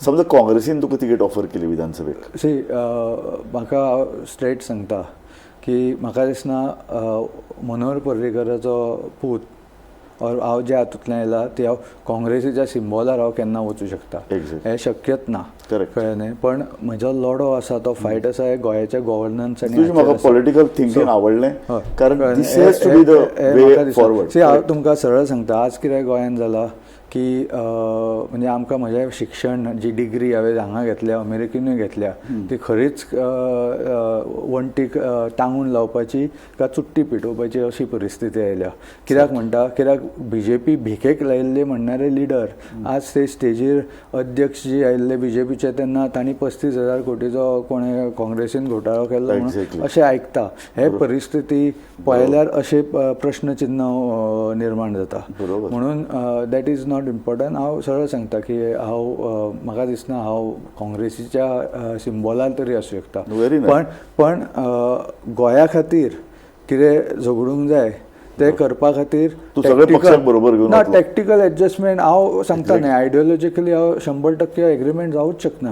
समजा काँग्रेसीन तुका ticket offer केली विधानसभेक, सी म्हाका स्ट्रेट सांगता की म्हाका दिसना मनोहर पर्रीकराचो पूत और हांव ज्या हातूंतल्यान येयला ती हांव काँग्रेसीच्या सिंबॉलार हांव केन्ना वचूंक शकता, Exactly. हें शक्यच ना. Correct. कळ्ळें न्ही. पण म्हजो लढो आसा तो फायट आसा हे गोंयाच्या गव्हर्नन्स तुझी म्हाका पॉलिटिकल थिंकींग आवडलें, हय. कारण this has to be the way forward. हांव तुमकां सरळ सांगता, आज कितें गोंयांत जाला की म्हणजे आमकां म्हजें शिक्षण जी डिग्री हांवें हांगा घेतल्या अमेरिकेनूय घेतल्या ती खरीच वणटीक टांगून लावपाची काय चुट्टी पेटोवपाची अशी परिस्थिती आयल्या. कित्याक म्हणटा, कित्याक BJP भिकेक लायिल्ले म्हणणारे लिडर आज ते स्टेजीर अध्यक्ष जे आयिल्ले BJPचे तेन्ना तांणी 35,000 कोटीचो कोणें काँग्रेसीन घोटाळो केल्लो म्हणून अशें आयकता. हे परिस्थिती पळयल्यार अशे प्रश्नचिन्ह निर्माण जाता. म्हणून दॅट इज नॉट इम्पॉर्टंट. हांव सरळ सांगता की हांव म्हाका दिसना हांव काँग्रेसीच्या सिंबॉलार तरी आसूं शकता. पण गोंया खातीर कितें झगडूंक जाय ते करपा खातीर ना टॅक्टिकल एडजस्टमेंट हांव सांगता न्ही, आयडियोलॉजिकली हांव 100% एग्रीमेंट जावूच शकना.